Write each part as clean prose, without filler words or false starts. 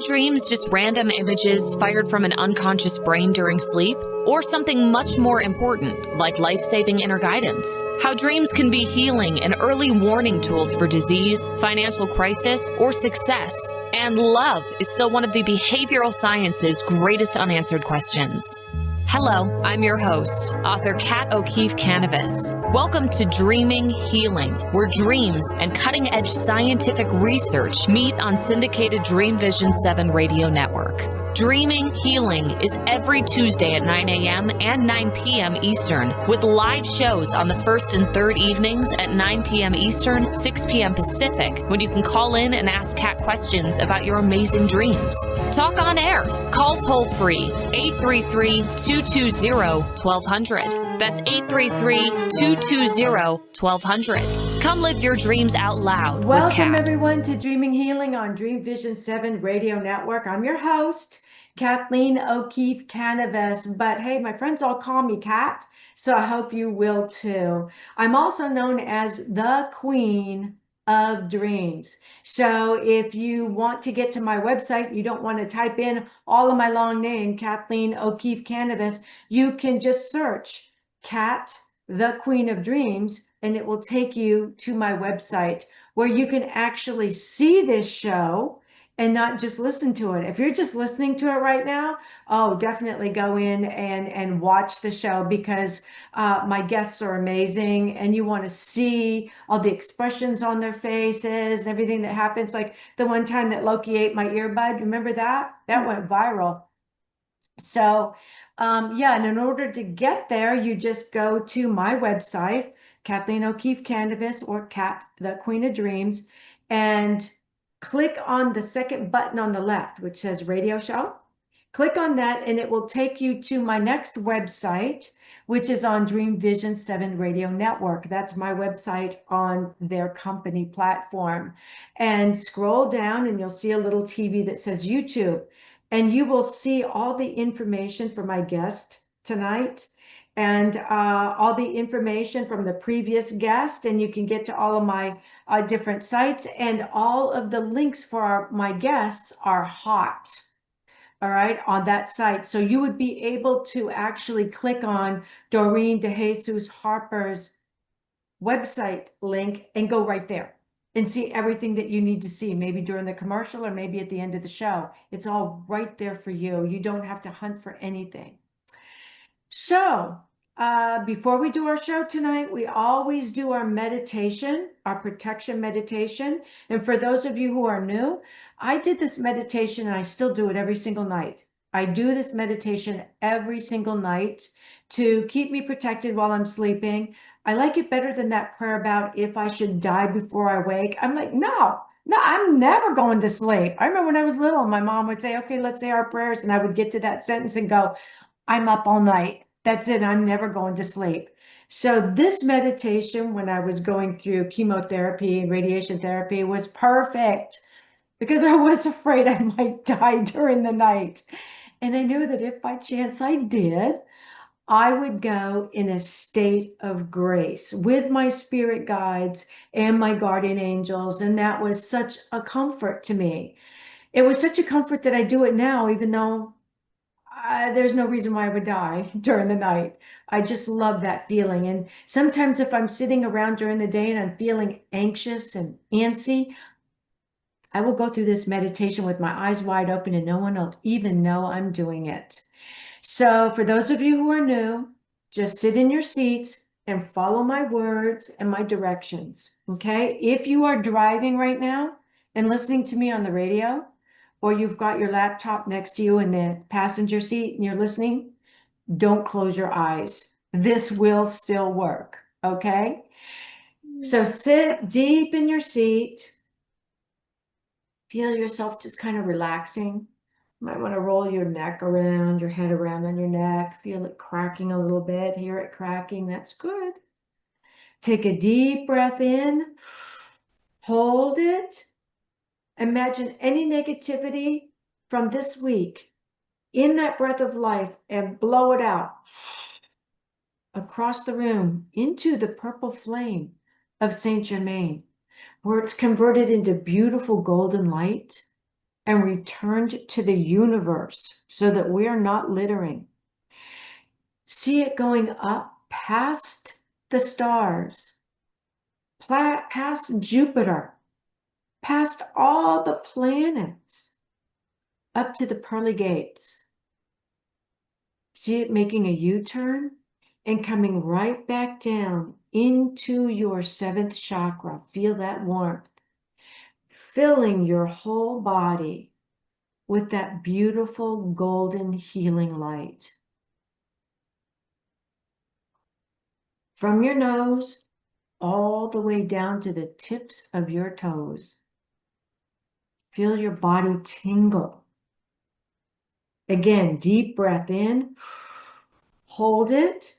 dreams just random images fired from an unconscious brain during sleep? Or something much more important, like life-saving inner guidance? How dreams can be healing and early warning tools for disease, financial crisis, or success. And love is still one of the behavioral science's greatest unanswered questions. Hello, I'm your host, author Kath O'Keefe-Kanavos. Welcome to Dreaming Healing, where dreams and cutting-edge scientific research meet on syndicated Dream Vision 7 radio network. Dreaming Healing is every Tuesday at 9 a.m. and 9 p.m. Eastern, with live shows on the first and third evenings at 9 p.m. Eastern, 6 p.m. Pacific, when you can call in and ask Kat questions about your amazing dreams. Talk on air. Call toll-free 833-220-1200. That's 833-220-1200. Come live your dreams out loud with Kat. Welcome everyone to Dreaming Healing on Dream Vision 7 Radio Network. I'm your host, Kathleen O'Keefe-Kanavos. But hey, my friends all call me Kat, so I hope you will too. I'm also known as the Queen of Dreams. So if you want to get to my website, you don't want to type in all of my long name, Kathleen O'Keefe-Kanavos, you can just search Kat, the Queen of Dreams, and it will take you to my website where you can actually see this show and not just listen to it. If you're just listening to it right now, oh, definitely go in and watch the show, because my guests are amazing and you want to see all the expressions on their faces, everything that happens. Like the one time that Loki ate my earbud, remember that? That went viral. So yeah, and in order to get there, you just go to my website, Kathleen O'Keefe-Kanavos, or Kat, the Queen of Dreams, and click on the second button on the left, which says radio show. Click on that and it will take you to my next website, which is on Dream Vision 7 Radio Network. That's my website on their company platform. And scroll down and you'll see a little TV that says YouTube. And you will see all the information for my guest tonight, and all the information from the previous guest, and you can get to all of my different sites, and all of the links for my guests are hot, all right, on that site. So you would be able to actually click on Doreen DeJesus-Harper's website link and go right there and see everything that you need to see, maybe during the commercial or maybe at the end of the show. It's all right there for you. You don't have to hunt for anything. So before we do our show tonight, we always do our meditation, our protection meditation. And for those of you who are new, I did this meditation and I still do it every single night. I do this meditation every single night to keep me protected while I'm sleeping. I like it better than that prayer about if I should die before I wake. I'm like, no, I'm never going to sleep. I remember when I was little, my mom would say, okay, let's say our prayers. And I would get to that sentence and go, I'm up all night. That's it. I'm never going to sleep. So this meditation, when I was going through chemotherapy and radiation therapy, was perfect because I was afraid I might die during the night. And I knew that if by chance I did, I would go in a state of grace with my spirit guides and my guardian angels. And that was such a comfort to me. It was such a comfort that I do it now, even though there's no reason why I would die during the night. I just love that feeling. And sometimes if I'm sitting around during the day and I'm feeling anxious and antsy, I will go through this meditation with my eyes wide open and no one will even know I'm doing it. So for those of you who are new, just sit in your seats and follow my words and my directions, okay? If you are driving right now and listening to me on the radio, or you've got your laptop next to you in the passenger seat and you're listening, don't close your eyes. This will still work, okay? So sit deep in your seat. Feel yourself just kind of relaxing. You might want to roll your neck around, your head around on your neck. Feel it cracking a little bit. Hear it cracking. That's good. Take a deep breath in. Hold it. Imagine any negativity from this week in that breath of life and blow it out across the room into the purple flame of Saint Germain, where it's converted into beautiful golden light. and returned to the universe so that we are not littering. See it going up past the stars, past Jupiter, past all the planets, up to the pearly gates. See it making a U-turn and coming right back down into your seventh chakra. Feel that warmth, filling your whole body with that beautiful golden healing light. From your nose all the way down to the tips of your toes. Feel your body tingle. Again, deep breath in, hold it.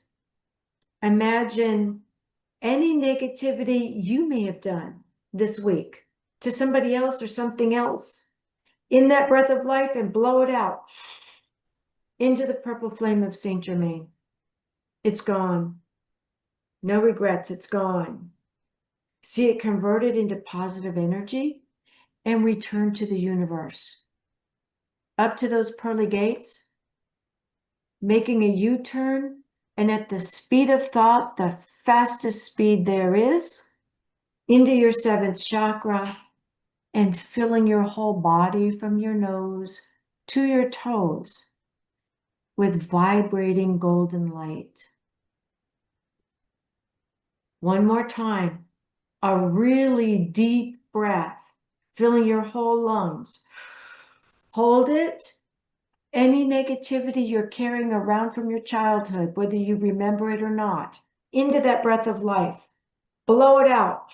Imagine any negativity you may have done this week to somebody else or something else in that breath of life, and blow it out into the purple flame of Saint Germain. It's gone. No regrets, it's gone. See it converted into positive energy and return to the universe. Up to those pearly gates, making a U-turn, and at the speed of thought, the fastest speed there is, into your seventh chakra, and filling your whole body from your nose to your toes with vibrating golden light. One more time, a really deep breath, filling your whole lungs. Hold it. Any negativity you're carrying around from your childhood, whether you remember it or not, into that breath of life. Blow it out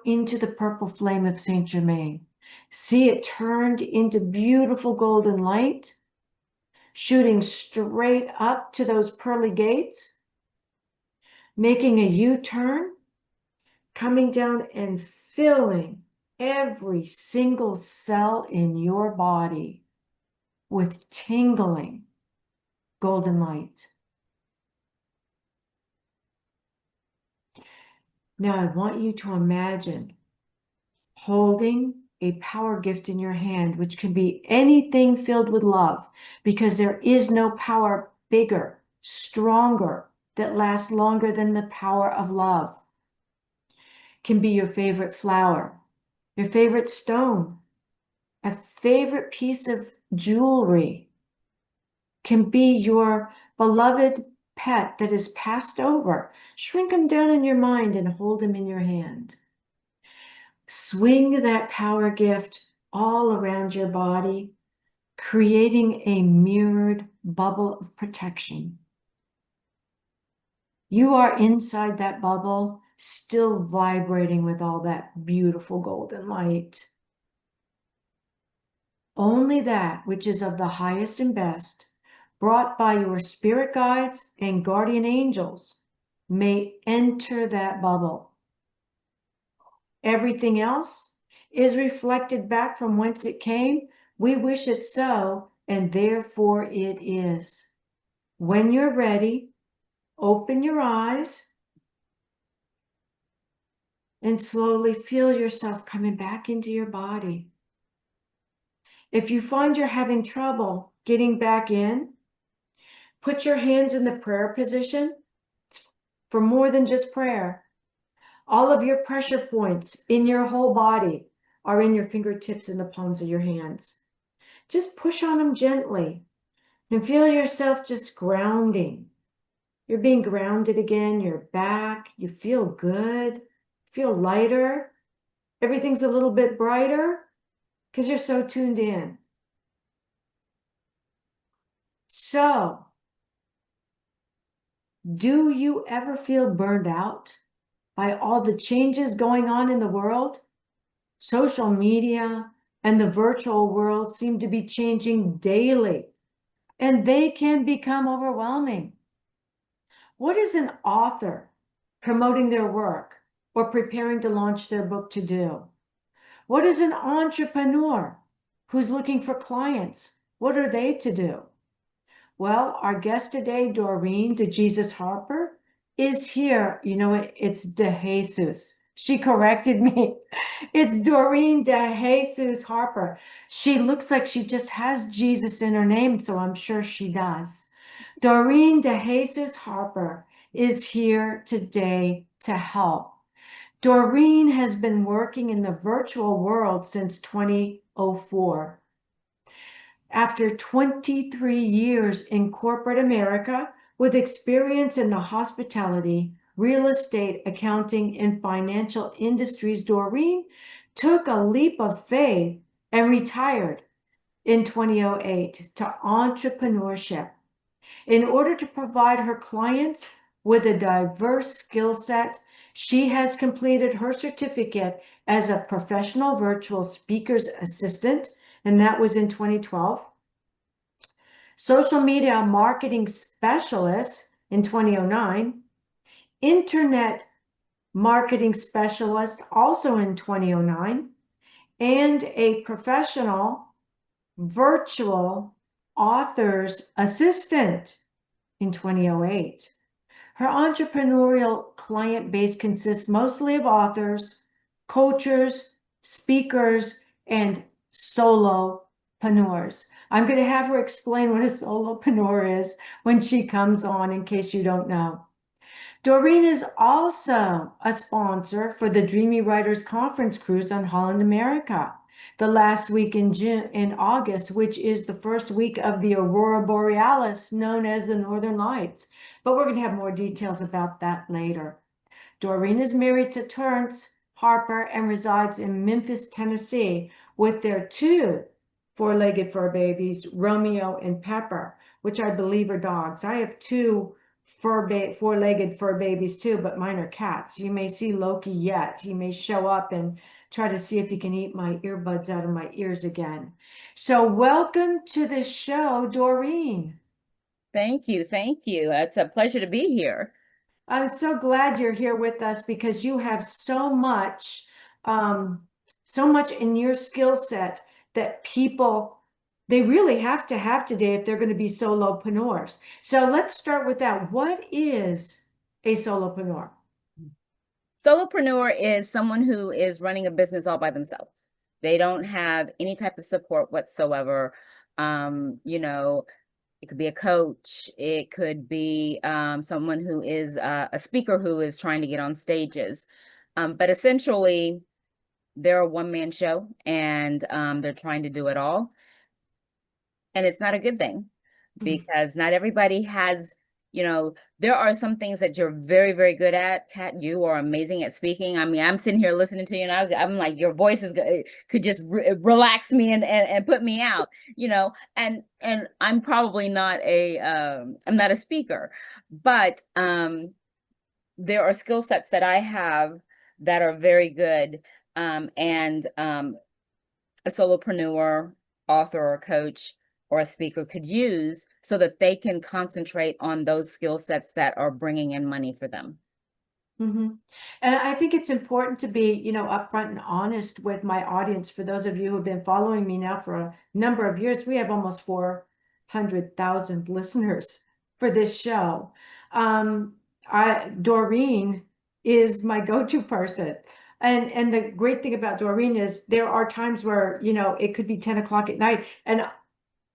into the purple flame of Saint Germain. See it turned into beautiful golden light, shooting straight up to those pearly gates, making a U-turn, coming down and filling every single cell in your body with tingling golden light. Now I want you to imagine holding a power gift in your hand, which can be anything filled with love, because there is no power bigger, stronger, that lasts longer than the power of love. Can be your favorite flower, your favorite stone, a favorite piece of jewelry. Can be your beloved pet that is passed over. Shrink them down in your mind and hold them in your hand. Swing that power gift all around your body, creating a mirrored bubble of protection. You are inside that bubble, still vibrating with all that beautiful golden light. Only that which is of the highest and best, brought by your spirit guides and guardian angels, may enter that bubble. Everything else is reflected back from whence it came. We wish it so, and therefore it is. When you're ready, open your eyes and slowly feel yourself coming back into your body. If you find you're having trouble getting back in, put your hands in the prayer position. It's for more than just prayer. All of your pressure points in your whole body are in your fingertips and the palms of your hands. Just push on them gently and feel yourself just grounding. You're being grounded again. You're back. You feel good. Feel lighter. Everything's a little bit brighter because you're so tuned in. So, do you ever feel burned out by all the changes going on in the world? Social media and the virtual world seem to be changing daily, and they can become overwhelming. What is an author promoting their work or preparing to launch their book to do? What is an entrepreneur who's looking for clients? What are they to do? Well, our guest today, Doreen DeJesus-Harper, is here. You know, it's DeJesus. She corrected me. It's Doreen DeJesus-Harper. She looks like she just has Jesus in her name, so I'm sure she does. Doreen DeJesus-Harper is here today to help. Doreen has been working in the virtual world since 2004. After 23 years in corporate America, with experience in the hospitality, real estate, accounting, and financial industries, Doreen took a leap of faith and retired in 2008 to entrepreneurship. In order to provide her clients with a diverse skill set, she has completed her certificate as a professional virtual speaker's assistant, and that was in 2012. Social media marketing specialist in 2009. Internet marketing specialist also in 2009. And a professional virtual author's assistant in 2008. Her entrepreneurial client base consists mostly of authors, coaches, speakers, and solopreneurs. I'm going to have her explain what a solopreneur is when she comes on, in case you don't know. Doreen is also a sponsor for the Dreamy Writers Conference Cruise on Holland America, the last week in August, which is the first week of the Aurora Borealis, known as the Northern Lights. But we're going to have more details about that later. Doreen is married to Terrence Harper and resides in Memphis, Tennessee, with their two four-legged fur babies, Romeo and Pepper, which I believe are dogs. I have two four-legged fur babies too, but mine are cats. You may see Loki yet. He may show up and try to see if he can eat my earbuds out of my ears again. So welcome to the show, Doreen. Thank you. Thank you. It's a pleasure to be here. I'm so glad you're here with us because you have so much in your skill set that people, they really have to have today if they're going to be solopreneurs. So let's start with that. What is a solopreneur? Solopreneur is someone who is running a business all by themselves. They don't have any type of support whatsoever. It could be a coach. It could be someone who is a speaker who is trying to get on stages. But essentially, they're a one-man show and they're trying to do it all. And it's not a good thing because not everybody has, there are some things that you're very, very good at. Kat, you are amazing at speaking. I mean, I'm sitting here listening to you and I'm like, your voice could just relax me and put me out, and I'm probably not I'm not a speaker, but there are skill sets that I have that are very good. And a solopreneur, author, or coach, or a speaker could use so that they can concentrate on those skill sets that are bringing in money for them. And I think it's important to be, upfront and honest with my audience. For those of you who have been following me now for a number of years, we have almost 400,000 listeners for this show. Doreen is my go-to person. And the great thing about Doreen is there are times where, it could be 10 o'clock at night and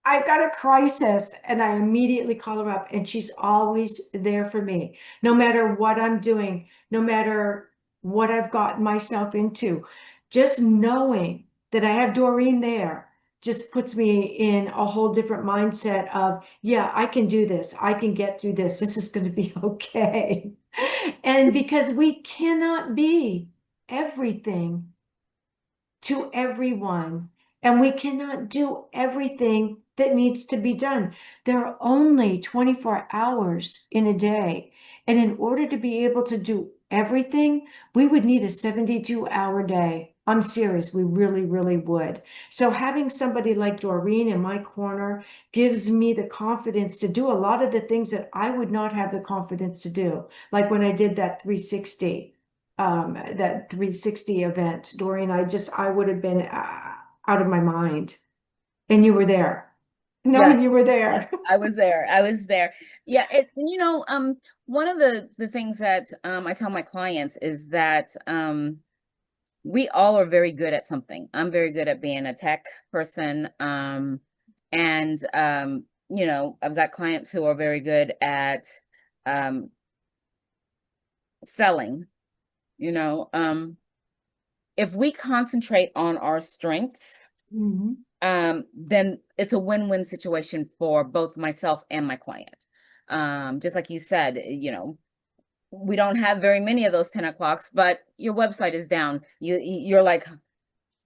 I've got a crisis and I immediately call her up and she's always there for me, no matter what I'm doing, no matter what I've gotten myself into. Just knowing that I have Doreen there just puts me in a whole different mindset of, yeah, I can do this. I can get through this. This is going to be okay. And because we cannot be everything to everyone, and we cannot do everything that needs to be done. There are only 24 hours in a day. And in order to be able to do everything, we would need a 72-hour day. I'm serious, we really, really would. So having somebody like Doreen in my corner gives me the confidence to do a lot of the things that I would not have the confidence to do. Like when I did that 360 event, Doreen, I would have been out of my mind. And you were there. knowing you were there. I was there. I was there. Yeah, one of the things that I tell my clients is that we all are very good at something. I'm very good at being a tech person. And I've got clients who are very good at selling, if we concentrate on our strengths, Mhm. then it's a win-win situation for both myself and my client. Just like you said, we don't have very many of those 10 o'clocks, but your website is down. You're like,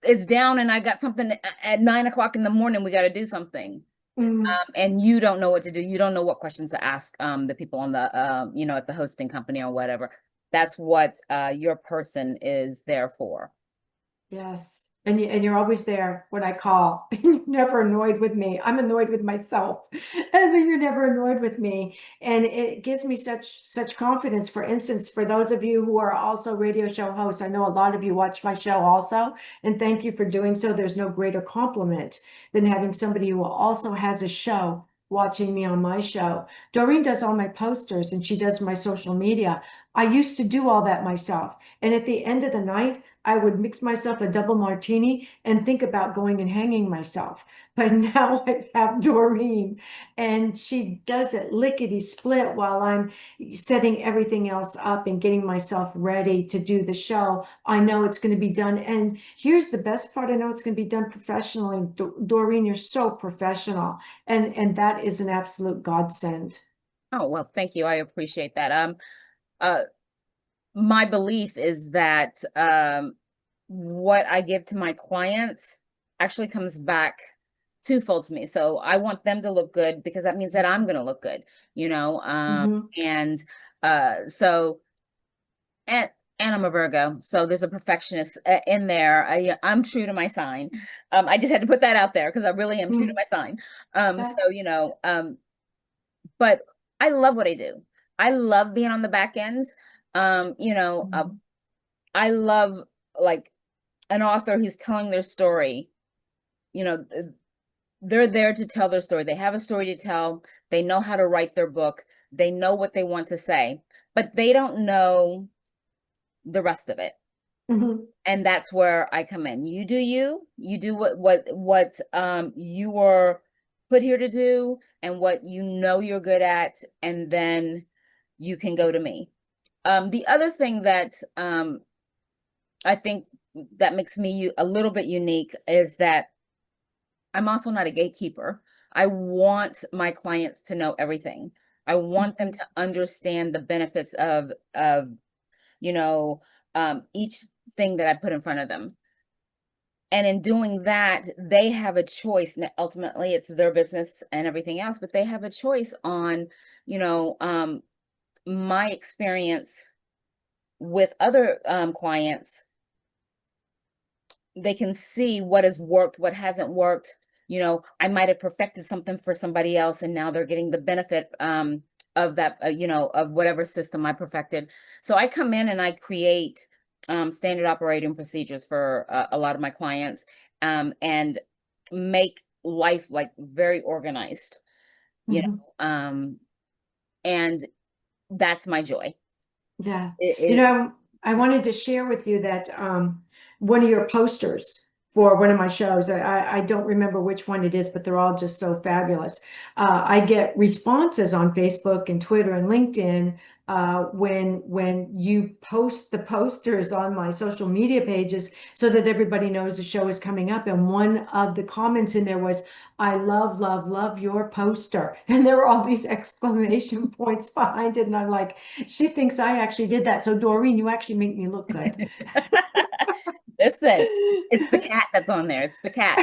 it's down and I got something at 9 o'clock in the morning, we got to do something. Mhm. And you don't know what to do. You don't know what questions to ask the people on the, at the hosting company or whatever. That's what your person is there for. Yes. And you're always there when I call. You're never annoyed with me. I'm annoyed with myself, but you're never annoyed with me. And it gives me such confidence. For instance, for those of you who are also radio show hosts, I know a lot of you watch my show also, and thank you for doing so. There's no greater compliment than having somebody who also has a show watching me on my show. Doreen does all my posters and she does my social media. I used to do all that myself. And at the end of the night, I would mix myself a double martini and think about going and hanging myself. But now I have Doreen and she does it lickety split while I'm setting everything else up and getting myself ready to do the show. I know it's going to be done. And here's the best part. I know it's going to be done professionally. Doreen, you're so professional. And that is an absolute godsend. Oh, well, thank you. I appreciate that. My belief is that what I give to my clients actually comes back twofold to me. So I want them to look good because that means that I'm going to look good, Mhm. and I'm a Virgo, so there's a perfectionist in there. I'm true to my sign. I just had to put that out there because I really am true to my sign. But I love what I do. I love being on the back end. I love like an author who's telling their story. They're there to tell their story. They have a story to tell. They know how to write their book. They know what they want to say, but they don't know the rest of it. Mhm. And that's where I come in. You do you do what you were put here to do and what you're good at, and then you can go to me. The other thing that I think that makes me a little bit unique is that I'm also not a gatekeeper. I want my clients to know everything. I want them to understand the benefits of each thing that I put in front of them. And in doing that, they have a choice. Now, ultimately, it's their business and everything else, but they have a choice on, my experience with other clients. They can see what has worked, what hasn't worked. I might have perfected something for somebody else, and now they're getting the benefit of that, of whatever system I perfected. So I come in and I create standard operating procedures for a lot of my clients, and make life like very organized, and that's my joy. Yeah. It, I wanted to share with you that one of your posters for one of my shows, I don't remember which one it is, but they're all just so fabulous. I get responses on Facebook and Twitter and LinkedIn when you post the posters on my social media pages so that everybody knows the show is coming up. And one of the comments in there was, I love, love, love your poster. And there were all these exclamation points behind it. And I'm like, she thinks I actually did that. So Doreen, you actually make me look good. Listen, it's the cat that's on there. It's the cat.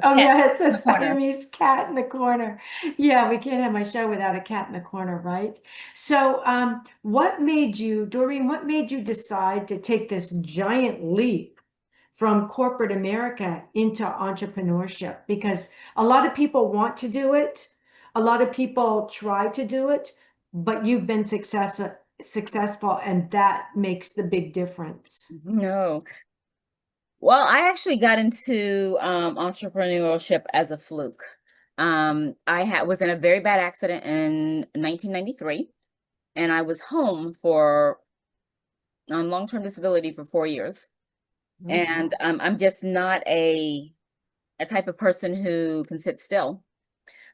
Oh Cat yeah, it's in a the corner. Siamese cat in the corner. Yeah, we can't have my show without a cat in the corner, right? So what made you, Doreen, what made you decide to take this giant leap from corporate America into entrepreneurship? Because a lot of people want to do it, a lot of people try to do it, but you've been successful, and that makes the big difference. No. Well, I actually got into entrepreneurship as a fluke. was in a very bad accident in 1993, and I was home on long-term disability for 4 years. Oh, And wow. I'm just not a type of person who can sit still.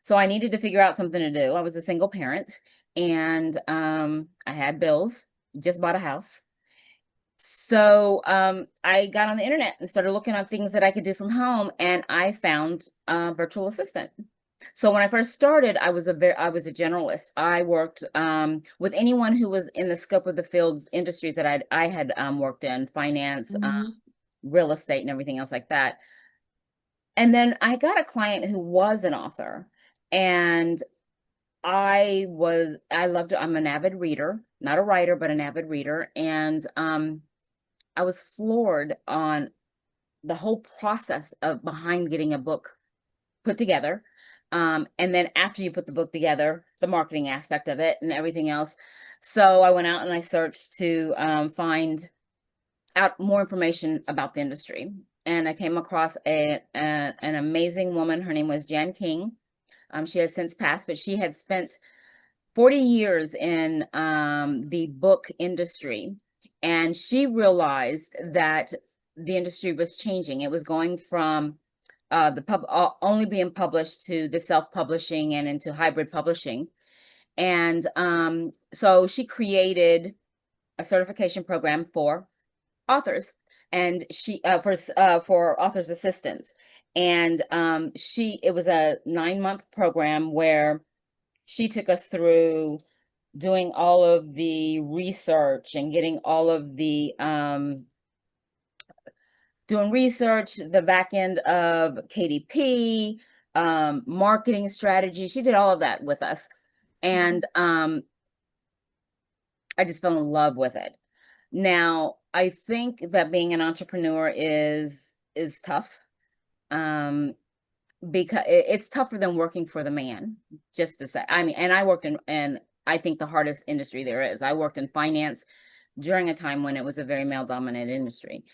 So I needed to figure out something to do. I was a single parent, and I had bills, just bought a house. So I got on the internet and started looking at things that I could do from home, and I found a virtual assistant. So when I first started, I was a generalist. I worked with anyone who was in the scope of the fields industries that I had worked in, finance, Mhm. real estate, and everything else like that. And then I got a client who was an author, and I loved it. I'm an avid reader, not a writer, but an avid reader. And I was floored on the whole process of behind getting a book put together. And then after you put the book together, the marketing aspect of it and everything else. So I went out and I searched to find out more information about the industry. And I came across an amazing woman. Her name was Jan King. She has since passed, but she had spent 40 years in the book industry. And she realized that the industry was changing. It was going from only being published to the self-publishing and into hybrid publishing. And so she created a certification program for authors, and she for authors assistants. And it was a 9-month program where she took us through doing all of the research and getting all of the doing research, the back end of KDP, marketing strategy. She did all of that with us. And I just fell in love with it. Now, I think that being an entrepreneur is tough. Because it's tougher than working for the man, just to say. I mean, and I worked in I think the hardest industry there is. I worked in finance during a time when it was a very male-dominated industry.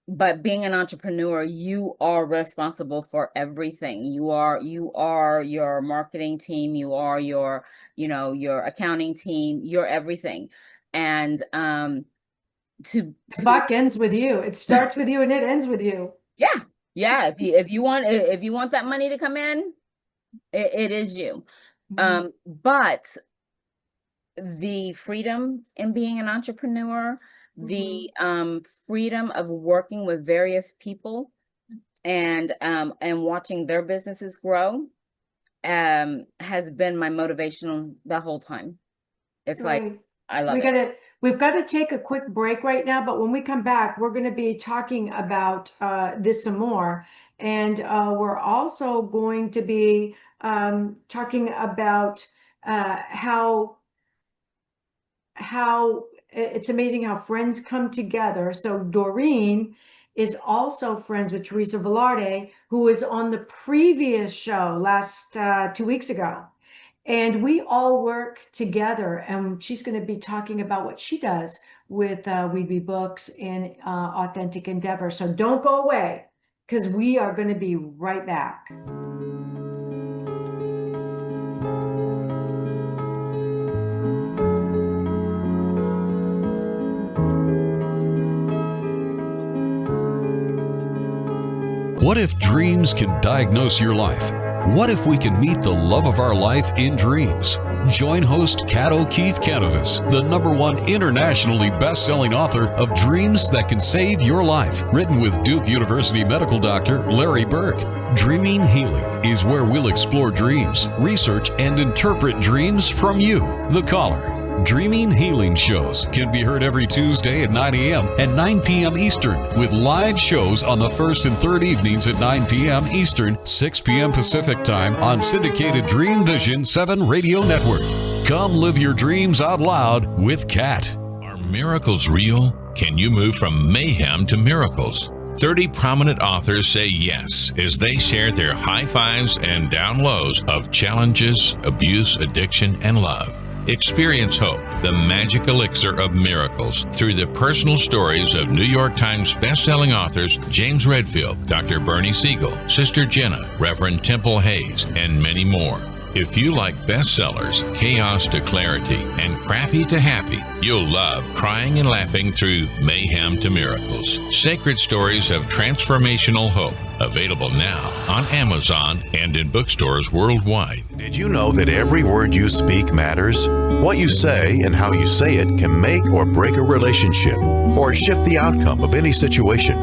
But being an entrepreneur, you are responsible for everything. You are your marketing team, you are your accounting team, you're everything. And The buck ends with you. It starts with you and it ends with you. Yeah. If you want that money to come in, it is you. But the freedom in being an entrepreneur, the freedom of working with various people and watching their businesses grow has been my motivation the whole time. It's like, I love it. We've got to take a quick break right now, but when we come back, we're going to be talking about this some more. And we're also going to be talking about how it's amazing how friends come together. So Doreen is also friends with Teresa Velarde, who was on the previous show last 2 weeks ago. And we all work together, and she's going to be talking about what she does with Weeby Books in Authentic Endeavor. So don't go away, because we are going to be right back. What if dreams can diagnose your life? What if we can meet the love of our life in dreams? Join host Kat O'Keefe-Kanavos, the #1 internationally best-selling author of Dreams That Can Save Your Life, written with Duke University medical doctor Larry Burke. Dreaming Healing is where we'll explore dreams, research, and interpret dreams from you, the caller. Dreaming Healing shows can be heard every Tuesday at 9 a.m. and 9 p.m. Eastern, with live shows on the first and third evenings at 9 p.m. Eastern, 6 p.m. Pacific Time on syndicated Dream Vision 7 Radio Network. Come live your dreams out loud with Kat. Are miracles real? Can you move from mayhem to miracles? 30 prominent authors say yes as they share their high fives and down lows of challenges, abuse, addiction, and love. Experience hope, the magic elixir of miracles, through the personal stories of New York Times bestselling authors James Redfield, Dr. Bernie Siegel, Sister Jenna, Reverend Temple Hayes, and many more. If you like bestsellers, chaos to clarity, and crappy to happy, you'll love Crying and Laughing Through Mayhem to Miracles. Sacred Stories of Transformational Hope. Available now on Amazon and in bookstores worldwide. Did you know that every word you speak matters? What you say and how you say it can make or break a relationship or shift the outcome of any situation.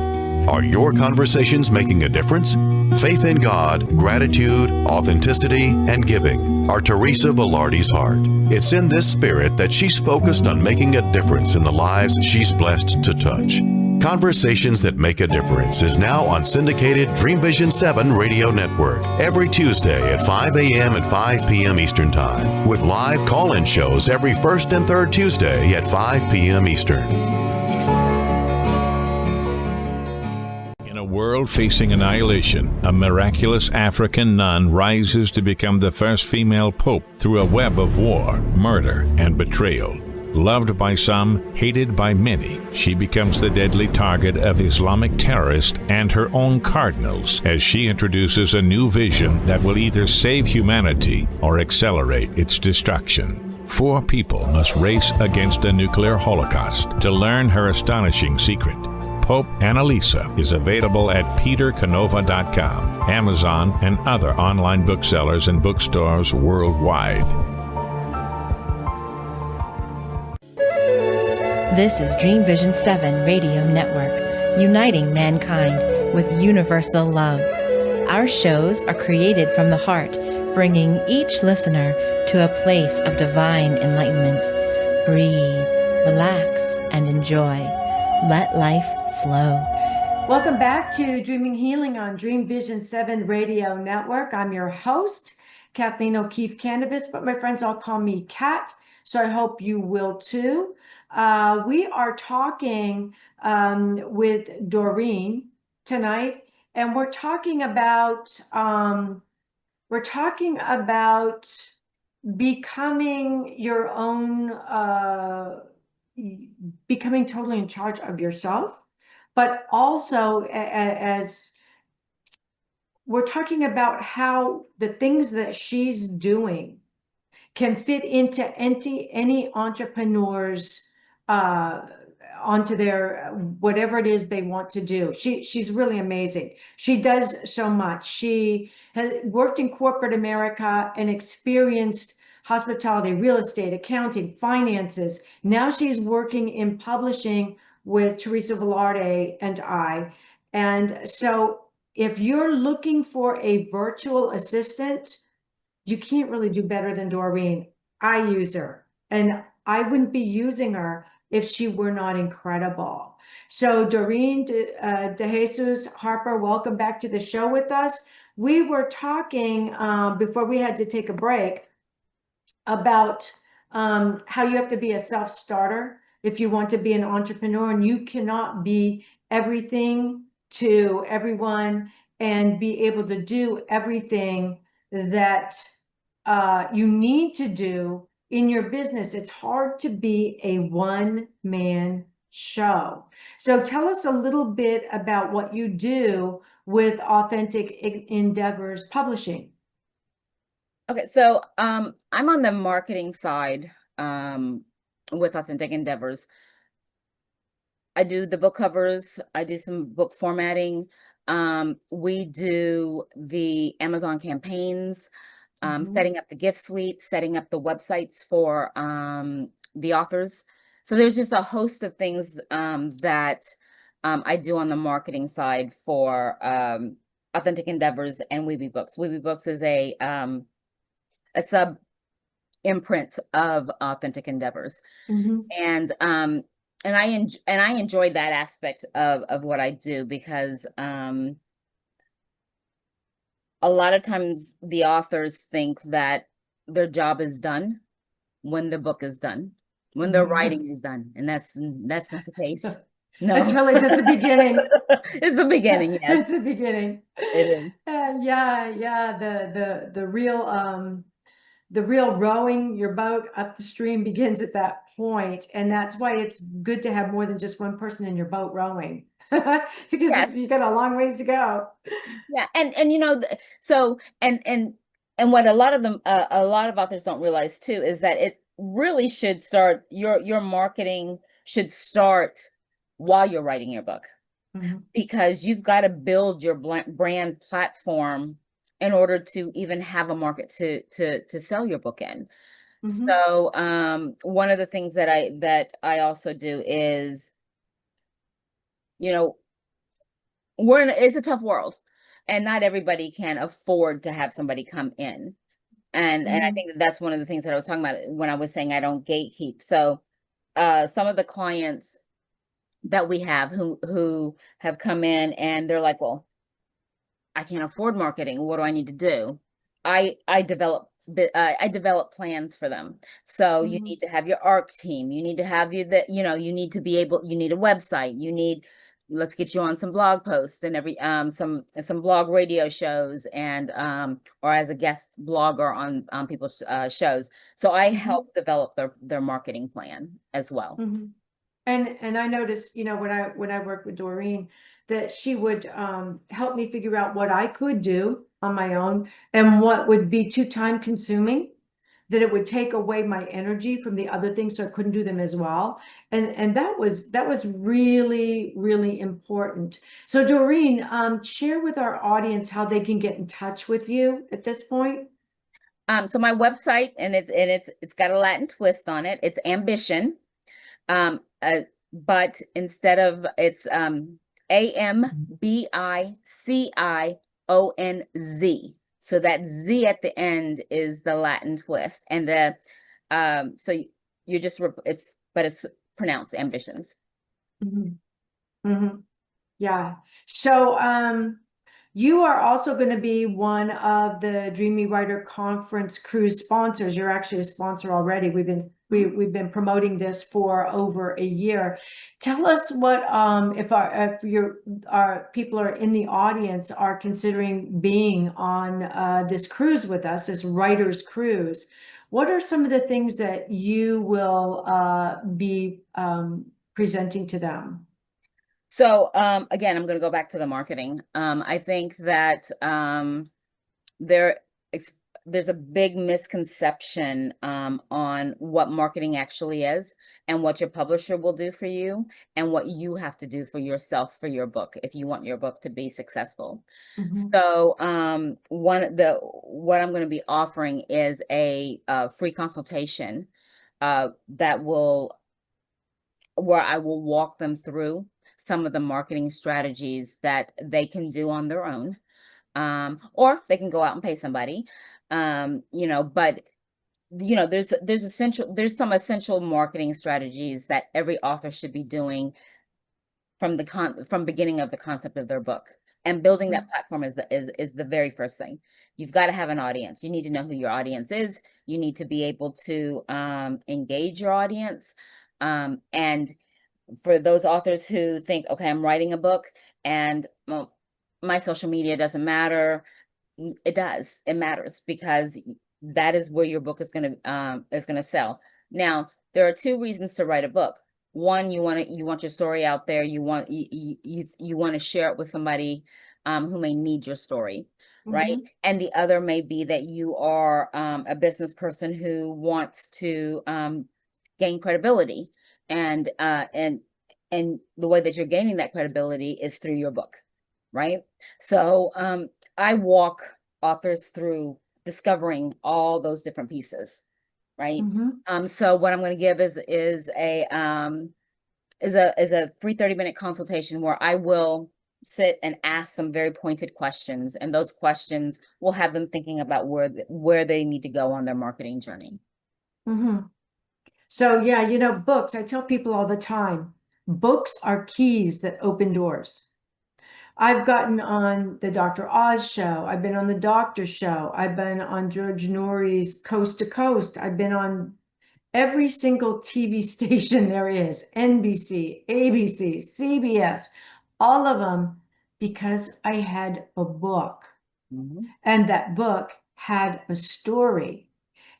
Are your conversations making a difference? Faith in God, gratitude, authenticity, and giving are Teresa Velarde's heart. It's in this spirit that she's focused on making a difference in the lives she's blessed to touch. Conversations That Make a Difference is now on syndicated Dream Vision 7 radio network every Tuesday at 5 a.m. and 5 p.m. Eastern Time, with live call-in shows every first and third Tuesday at 5 p.m. Eastern. In a world facing annihilation, a miraculous African nun rises to become the first female pope through a web of war, murder, and betrayal. Loved by some, hated by many, she becomes the deadly target of Islamic terrorists and her own cardinals as she introduces a new vision that will either save humanity or accelerate its destruction. 4 people must race against a nuclear holocaust to learn her astonishing secret. Pope Annalisa is available at petercanova.com, Amazon, and other online booksellers and bookstores worldwide. This is Dream Vision 7 Radio Network, uniting mankind with universal love. Our shows are created from the heart, bringing each listener to a place of divine enlightenment. Breathe, relax, and enjoy. Let life flow. Welcome back to Dreaming Healing on Dream Vision 7 Radio Network. I'm your host, Kathleen O'Keefe-Kanavos, but my friends all call me Kat, so I hope you will too. We are talking with Doreen tonight, and we're talking about becoming your own, becoming totally in charge of yourself, but also as we're talking about how the things that she's doing can fit into any entrepreneur's onto their whatever it is they want to do. She's really amazing. She does so much. She has worked in corporate America and experienced hospitality, real estate, accounting, finances. Now she's working in publishing with Teresa Velarde and I. And so if you're looking for a virtual assistant, you can't really do better than Doreen. I use her, and I wouldn't be using her if she were not incredible. So Doreen DeJesus-Harper, welcome back to the show with us. We were talking before we had to take a break about how you have to be a self-starter if you want to be an entrepreneur, and you cannot be everything to everyone and be able to do everything that you need to do in your business. It's hard to be a one-man show. So tell us a little bit about what you do with Authentic Endeavors Publishing. Okay, so I'm on the marketing side with Authentic Endeavors. I do the book covers, I do some book formatting. We do the Amazon campaigns, setting up the gift suite, setting up the websites for the authors. So there's just a host of things that I do on the marketing side for Authentic Endeavors and Weeby Books. Weeby Books is a sub imprint of Authentic Endeavors, and I enjoyed that aspect of what I do, because a lot of times the authors think that their job is done when the book is done, when their writing is done, and that's not the case. No, it's really just the beginning. It's the beginning. Yes, it's the beginning. It is. Yeah. The real the real rowing your boat up the stream begins at that point, and that's why it's good to have more than just one person in your boat rowing, because Yes. you got a long ways to go. Yeah, and you know, so and what a lot of them, a lot of authors don't realize too, is that it really should start, your marketing should start while you're writing your book, Mhm. because you've got to build your brand platform in order to even have a market to sell your book in. Mhm. So one of the things that I also do is, you know, it's a tough world, and not everybody can afford to have somebody come in. And I Mhm. think that's one of the things that I was talking about when I was saying I don't gatekeep. So some of the clients that we have who have come in and they're like, well, I can't afford marketing. What do I need to do? I develop plans for them. So you Mhm. need to have your ARC team. You need to have you need to be able, you need a website. Let's get you on some blog posts and some blog radio shows, and or as a guest blogger on people's shows. So I Mhm. help develop their marketing plan as well. Mhm. And I noticed, when I worked with Doreen, that she would help me figure out what I could do on my own and what would be too time consuming, that it would take away my energy from the other things, so I couldn't do them as well. And that was really, really important. So Doreen, share with our audience how they can get in touch with you at this point. So my website, and it's got a Latin twist on it. It's Ambition. But instead of, it's Ambicionz. So that Z at the end is the Latin twist, and so you just it's pronounced Ambitions. Mhm. Mhm. Yeah. So, you are also going to be one of the Dream Me Writer Conference cruise sponsors. You're actually a sponsor already. We've been promoting this for over a year. Tell us what, if our people are in the audience are considering being on this cruise with us, this writers cruise. What are some of the things that you will be presenting to them? So again, I'm going to go back to the marketing. I think that there there's a big misconception on what marketing actually is, and what your publisher will do for you, and what you have to do for yourself for your book if you want your book to be successful. Mhm. So what I'm going to be offering is a free consultation that will where I will walk them through some of the marketing strategies that they can do on their own, or they can go out and pay somebody. But there's some essential marketing strategies that every author should be doing from beginning of the concept of their book. And building that platform is the very first thing. You've got to have an audience. You need to know who your audience is. You need to be able to engage your audience. And for those authors who think, okay, I'm writing a book and, well, my social media doesn't matter. It does. It matters, because that is where your book is going to sell. Now, there are two reasons to write a book. One, you want your story out there. You want to share it with somebody who may need your story, right? Mhm. And the other may be that you are a business person who wants to gain credibility, and the way that you're gaining that credibility is through your book, right? So I walk authors through discovering all those different pieces, right? Mhm. So what I'm going to give is a free 30-minute consultation where I will sit and ask some very pointed questions, and those questions will have them thinking about where they need to go on their marketing journey. Mhm. So yeah, books, I tell people all the time, books are keys that open doors. I've gotten on the Dr. Oz show. I've been on the Doctor show. I've been on George Norrie's Coast to Coast. I've been on every single TV station there is, NBC, ABC, CBS, all of them, because I had a book, Mhm. and that book had a story.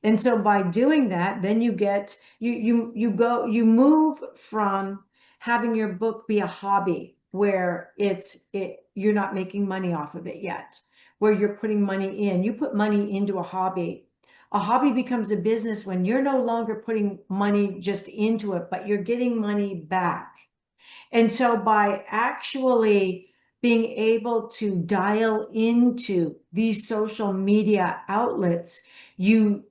And so by doing that, then you get, you move from having your book be a hobby where you're not making money off of it yet, where you're putting money in. You put money into a hobby. A hobby becomes a business when you're no longer putting money just into it, but you're getting money back. And so by actually being able to dial into these social media outlets, you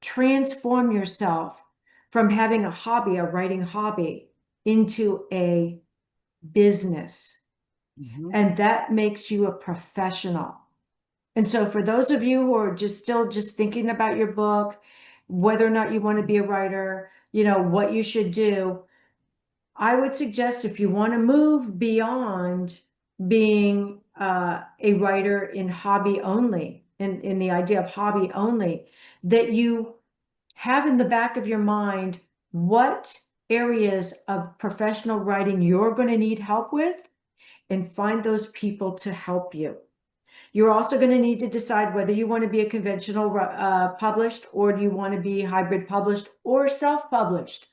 transform yourself from having a hobby, a writing hobby, into a business. And that makes you a professional. And so for those of you who are still thinking about your book, whether or not you want to be a writer, what you should do, I would suggest if you want to move beyond being a writer in hobby only, in the idea of hobby only, that you have in the back of your mind what areas of professional writing you're going to need help with, and find those people to help you. You're also going to need to decide whether you want to be a conventional published, or do you want to be hybrid published or self-published.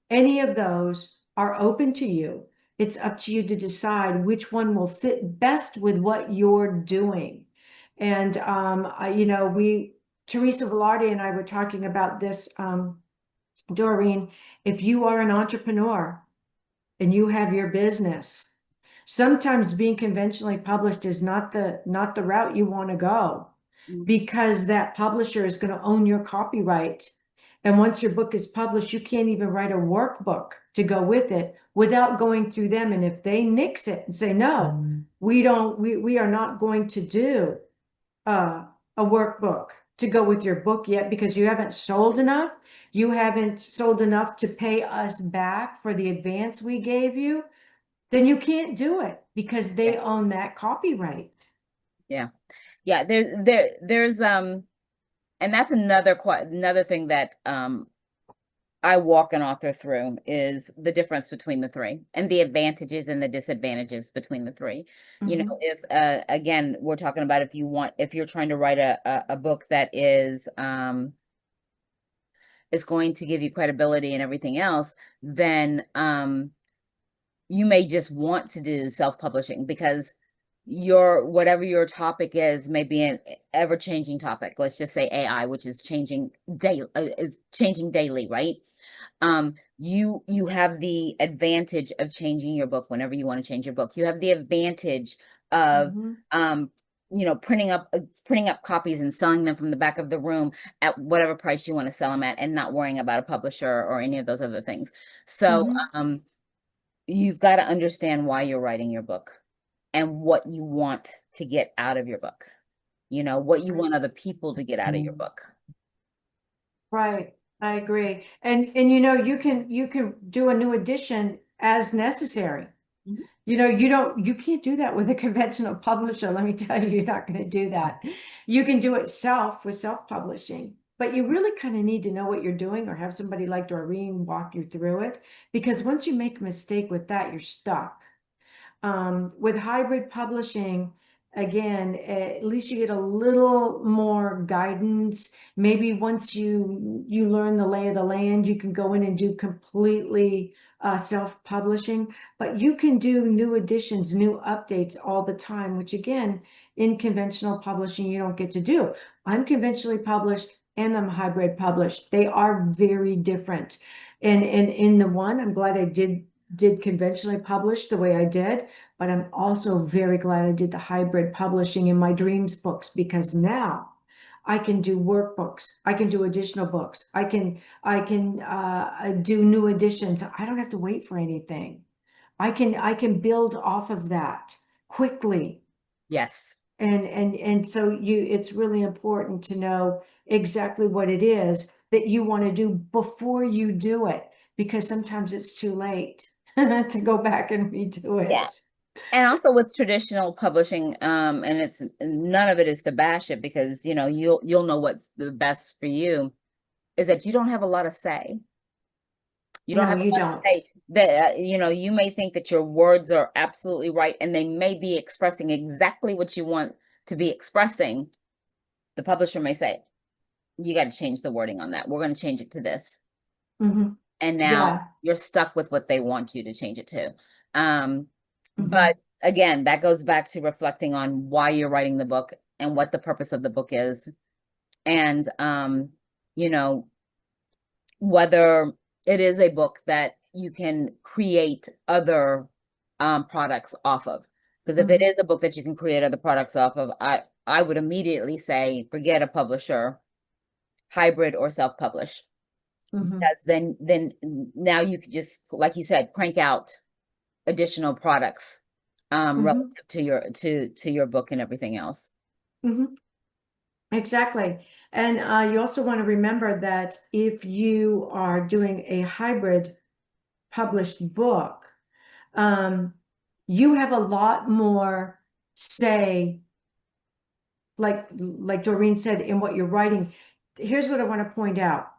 Any of those are open to you. It's up to you to decide which one will fit best with what you're doing. And, Teresa Velarde and I were talking about this, Doreen, if you are an entrepreneur and you have your business, sometimes being conventionally published is not the route you want to go, because that publisher is going to own your copyright. And once your book is published, you can't even write a workbook to go with it without going through them. And if they nix it and say, no, we are not going to do a workbook to go with your book yet, because you haven't sold enough to pay us back for the advance we gave you, then you can't do it, because they own that copyright. Yeah. There's and that's another thing that I walk an author through, is the difference between the three and the advantages and the disadvantages between the three. If again, we're talking about if you're trying to write a book that is going to give you credibility and everything else, then you may just want to do self-publishing, because whatever your topic is may be an ever-changing topic. Let's just say AI, which is changing daily, right? You have the advantage of changing your book whenever you want to change your book. You have the advantage of printing up copies and selling them from the back of the room at whatever price you want to sell them at, and not worrying about a publisher or any of those other things. So you've got to understand why you're writing your book and what you want to get out of your book, what you want other people to get out of your book. Right. I agree. And you can do a new edition as necessary. You can't do that with a conventional publisher. Let me tell you, you're not going to do that. You can do it with self-publishing, but you really kind of need to know what you're doing, or have somebody like Doreen walk you through it, because once you make a mistake with that, you're stuck. With hybrid publishing, again, at least you get a little more guidance. Maybe once you learn the lay of the land, you can go in and do completely self-publishing, but you can do new editions, new updates all the time, which again, in conventional publishing, you don't get to do. I'm conventionally published and I'm hybrid published. They are very different. And in the one, I'm glad I did conventionally publish the way I did, but I'm also very glad I did the hybrid publishing in my dreams books, because now I can do workbooks, I can do additional books, I can do new editions. I don't have to wait for anything. I can build off of that quickly. Yes. And so it's really important to know exactly what it is that you want to do before you do it, because sometimes it's too late to go back and redo it. Yeah. And also with traditional publishing, and it's none of it is to bash it, because you'll know what's the best for you, is that you don't have a lot of say. You don't have a lot of say. That you may think that your words are absolutely right, and they may be expressing exactly what you want to be expressing. The publisher may say, you got to change the wording on that. We're going to change it to this. Mm-hmm. And now you're stuck with what they want you to change it to. But again, that goes back to reflecting on why you're writing the book and what the purpose of the book is. And, you know, whether it is a book that you can create other products off of. Because if it is a book that you can create other products off of, I would immediately say, forget a publisher, hybrid or self-publish. Because then now you could just, like you said, crank out additional products relative to your book and everything else. Exactly. And you also want to remember that if you are doing a hybrid published book, you have a lot more say, like Doreen said, in what you're writing. Here's what I want to point out.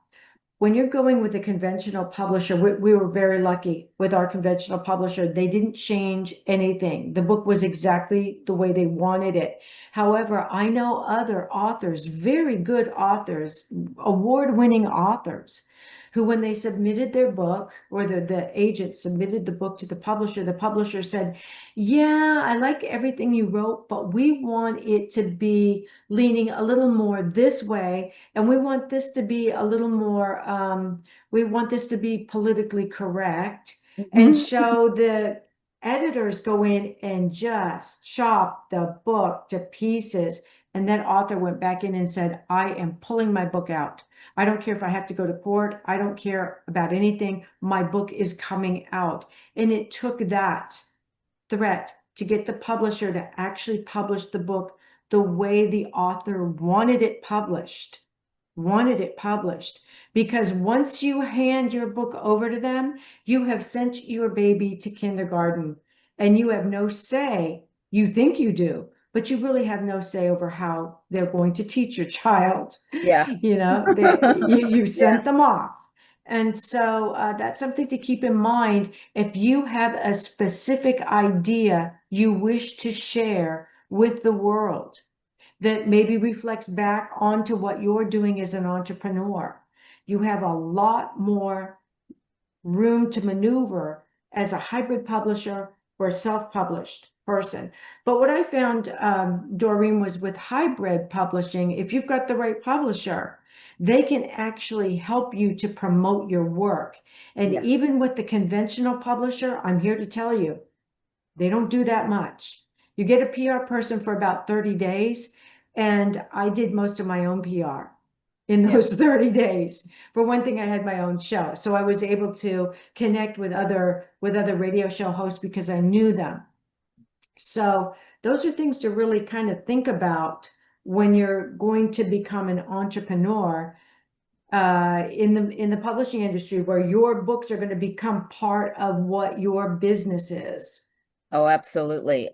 When you're going with a conventional publisher, we were very lucky with our conventional publisher. They didn't change anything. The book was exactly the way they wanted it. However, I know other authors, very good authors, award-winning authors, who when they submitted their book, or the agent submitted the book to the publisher said, yeah, I like everything you wrote, but we want it to be leaning a little more this way, and we want this to be a little more, we want this to be politically correct. And so the editors go in and just chop the book to pieces. And that author went back in and said, I am pulling my book out. I don't care if I have to go to court. I don't care about anything. My book is coming out. And it took that threat to get the publisher to actually publish the book the way the author wanted it published. Because once you hand your book over to them, you have sent your baby to kindergarten, and you have no say. You think you do, but you really have no say over how they're going to teach your child. Yeah. You know, you sent them off. And so that's something to keep in mind. If you have a specific idea you wish to share with the world that maybe reflects back onto what you're doing as an entrepreneur, you have a lot more room to maneuver as a hybrid publisher or a self-published person. But what I found, Doreen, was with hybrid publishing, if you've got the right publisher, they can actually help you to promote your work. And even with the conventional publisher, I'm here to tell you, they don't do that much. You get a PR person for about 30 days, and I did most of my own PR in those 30 days. For one thing, I had my own show, so I was able to connect with other radio show hosts because I knew them. So those are things to really kind of think about when you're going to become an entrepreneur in the publishing industry, where your books are going to become part of what your business is. Oh, absolutely.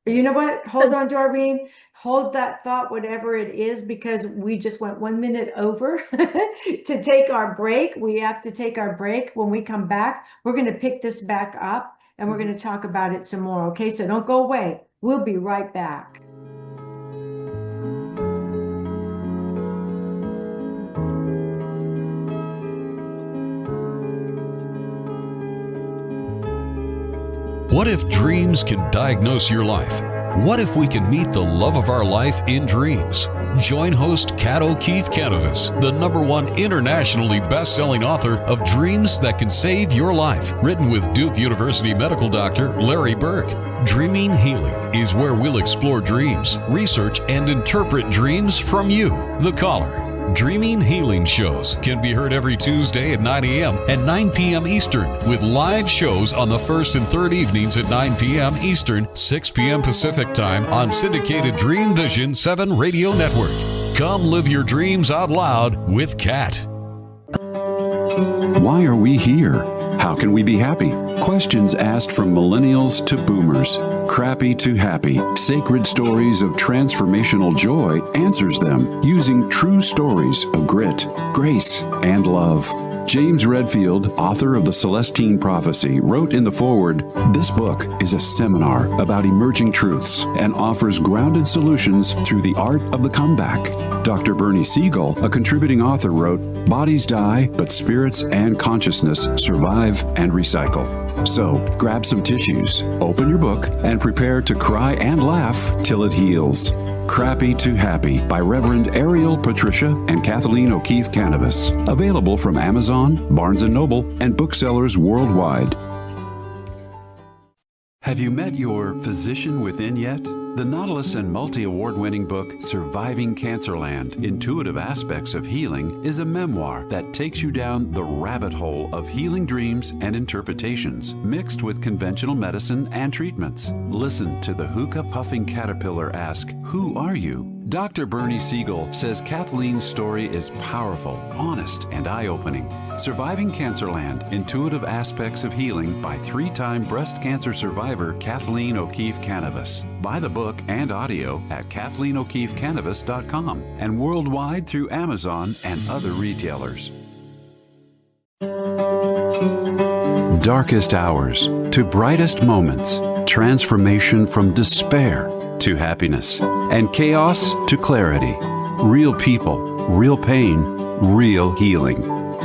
You know what? Hold on, Doreen. Hold that thought, whatever it is, because we just went 1 minute over to take our break. We have to take our break. When we come back, we're going to pick this back up and we're going to talk about it some more. Okay, so don't go away. We'll be right back. What if dreams can diagnose your life? What if we can meet the love of our life in dreams? Join host Kat O'Keefe-Kanavos, the #1 internationally best-selling author of Dreams That Can Save Your Life, written with Duke University medical doctor Larry Burke. Dreaming Healing is where we'll explore dreams, research, and interpret dreams from you, the caller. Dreaming Healing shows can be heard every Tuesday at 9 a.m. and 9 p.m. Eastern, with live shows on the first and third evenings at 9 p.m. Eastern, 6 p.m. Pacific Time on syndicated Dream Vision 7 Radio Network. Come live your dreams out loud with Kat. Why are we here? How can we be happy? Questions asked from millennials to boomers. Crappy to happy. Sacred Stories of Transformational Joy answers them using true stories of grit, grace, and love. James Redfield, author of The Celestine Prophecy, wrote in the foreword, "This book is a seminar about emerging truths and offers grounded solutions through the art of the comeback." Dr. Bernie Siegel, a contributing author, wrote, "Bodies die, but spirits and consciousness survive and recycle." So, grab some tissues, open your book, and prepare to cry and laugh till it heals. Crappy to Happy by Reverend Ariel Patricia and Kathleen O'Keefe-Kanavos. Available from Amazon, Barnes & Noble, and booksellers worldwide. Have you met your physician within yet? The Nautilus and multi-award-winning book, Surviving Cancerland, Intuitive Aspects of Healing, is a memoir that takes you down the rabbit hole of healing dreams and interpretations, mixed with conventional medicine and treatments. Listen to the hookah-puffing caterpillar ask, "Who are you?" Dr. Bernie Siegel says Kathleen's story is powerful, honest, and eye-opening. Surviving Cancerland, Intuitive Aspects of Healing by 3-time breast cancer survivor Kathleen O'Keefe-Kanavos. Buy the book and audio at KathleenO'Keefe-Kanavos.com and worldwide through Amazon and other retailers. Darkest hours to brightest moments, transformation from despair to happiness, and chaos to clarity. Real people, real pain, real healing.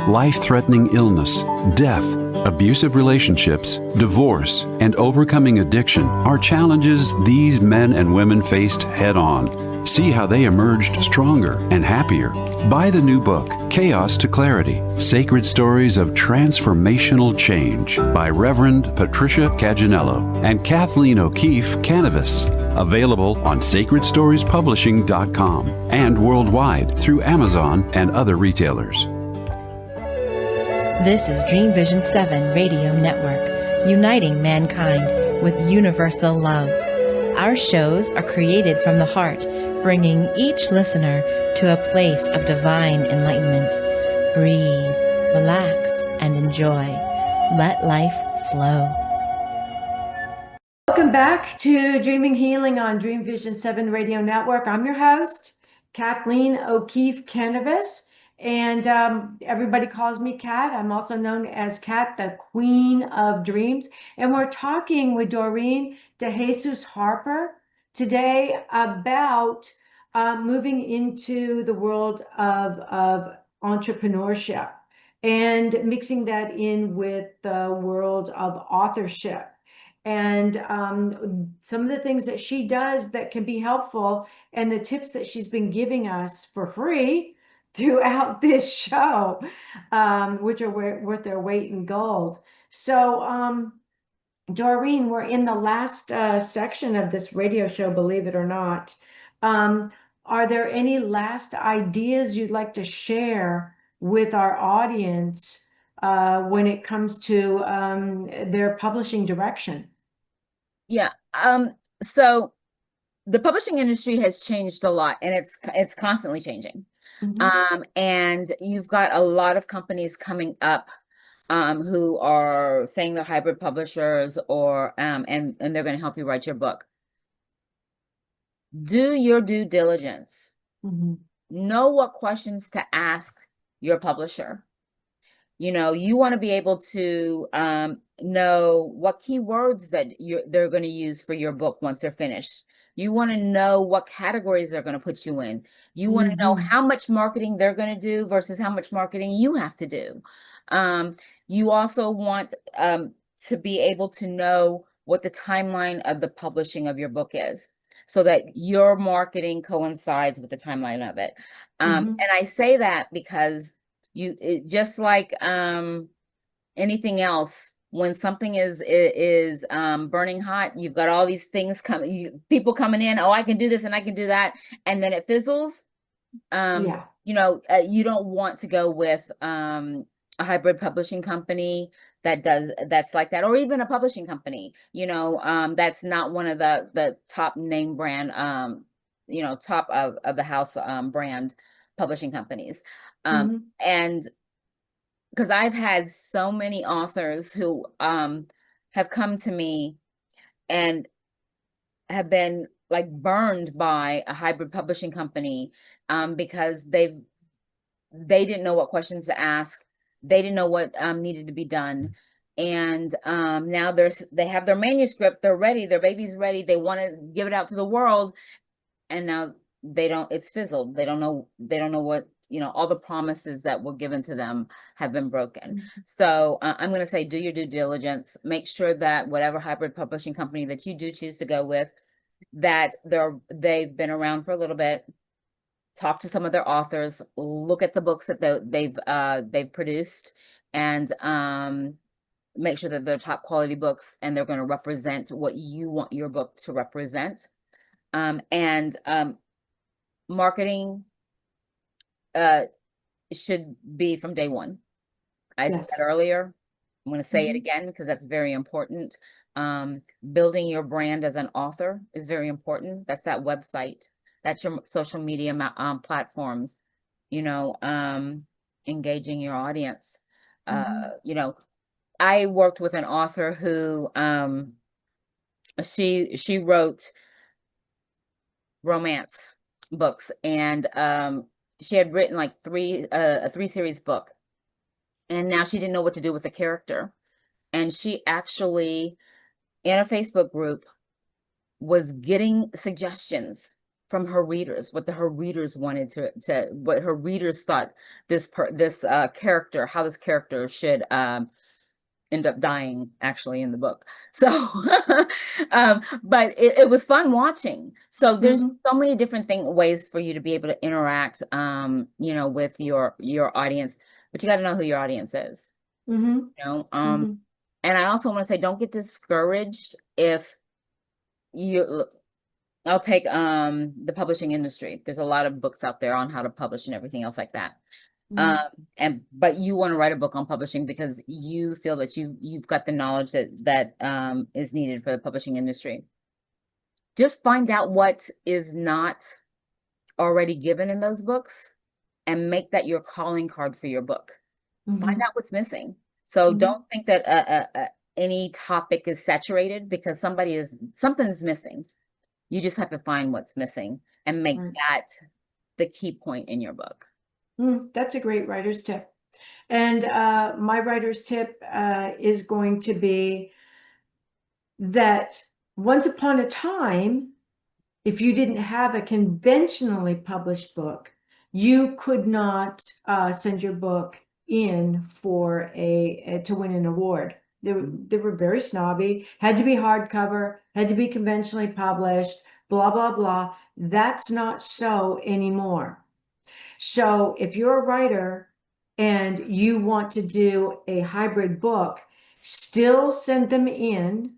Life-threatening illness, death, abusive relationships, divorce, and overcoming addiction are challenges these men and women faced head-on. See how they emerged stronger and happier. Buy the new book, Chaos to Clarity, Sacred Stories of Transformational Change by Reverend Patricia Caginello and Kathleen O'Keefe-Kanavos. Available on sacredstoriespublishing.com and worldwide through Amazon and other retailers. This is Dream Vision 7 Radio Network, uniting mankind with universal love. Our shows are created from the heart, bringing each listener to a place of divine enlightenment. Breathe, relax, and enjoy. Let life flow. Welcome back to Dreaming Healing on Dream Vision 7 Radio Network. I'm your host, Kathleen O'Keefe-Kanavos, and everybody calls me Kat. I'm also known as Kat, the Queen of Dreams, and we're talking with Doreen DeJesus-Harper today about moving into the world of entrepreneurship and mixing that in with the world of authorship. And some of the things that she does that can be helpful and the tips that she's been giving us for free throughout this show, which are worth their weight in gold. So, Doreen, we're in the last section of this radio show, believe it or not. Are there any last ideas you'd like to share with our audience when it comes to their publishing direction? Yeah. So the publishing industry has changed a lot, and it's constantly changing. Mm-hmm. And you've got a lot of companies coming up who are saying they're hybrid publishers, or and they're going to help you write your book. Do your due diligence. Mm-hmm. Know what questions to ask your publisher. You know, you want to be able to know what keywords that they're going to use for your book once they're finished. You want to know what categories they're going to put you in. You want to know how much marketing they're going to do versus how much marketing you have to do. You also want to be able to know what the timeline of the publishing of your book is, so that your marketing coincides with the timeline of it. And I say that because just like anything else, when something is burning hot, you've got all these things coming, people coming in, oh, I can do this and I can do that, and then it fizzles. You know, you don't want to go with a hybrid publishing company that's like that, or even a publishing company, you know, that's not one of the top name brand, you know, top of the house brand publishing companies. And because I've had so many authors who have come to me and have been like burned by a hybrid publishing company because they didn't know what questions to ask. They didn't know what needed to be done. And now they have their manuscript, they're ready, their baby's ready, they want to give it out to the world, and now it's fizzled. They don't know what, all the promises that were given to them have been broken. So I'm going to say, do your due diligence, make sure that whatever hybrid publishing company that you do choose to go with, that they've been around for a little bit. Talk to some of their authors, look at the books that they've produced, and make sure that they're top quality books and they're going to represent what you want your book to represent. And marketing should be from day one. I said that earlier. I'm going to say it again because that's very important. Building your brand as an author is very important. That's that website. That's your social media platforms, engaging your audience. I worked with an author who she wrote romance books, and she had written like a 3-series book, and now she didn't know what to do with the character. And she actually, in a Facebook group, was getting suggestions from her readers, what her readers wanted what her readers thought this character, how this character should end up dying actually in the book. So, but it was fun watching. So there's so many different ways for you to be able to interact, with your audience, but you got to know who your audience is, and I also want to say, don't get discouraged if I'll take the publishing industry. There's a lot of books out there on how to publish and everything else like that. But you want to write a book on publishing because you feel that you've got the knowledge that is needed for the publishing industry. Just find out what is not already given in those books and make that your calling card for your book. Find out what's missing. So don't think that any topic is saturated because something's missing. You just have to find what's missing and make that the key point in your book. That's a great writer's tip. And my writer's tip is going to be that once upon a time, if you didn't have a conventionally published book, you could not send your book in for to win an award. They were very snobby, had to be hardcover, had to be conventionally published, blah, blah, blah. That's not so anymore. So if you're a writer and you want to do a hybrid book, still send them in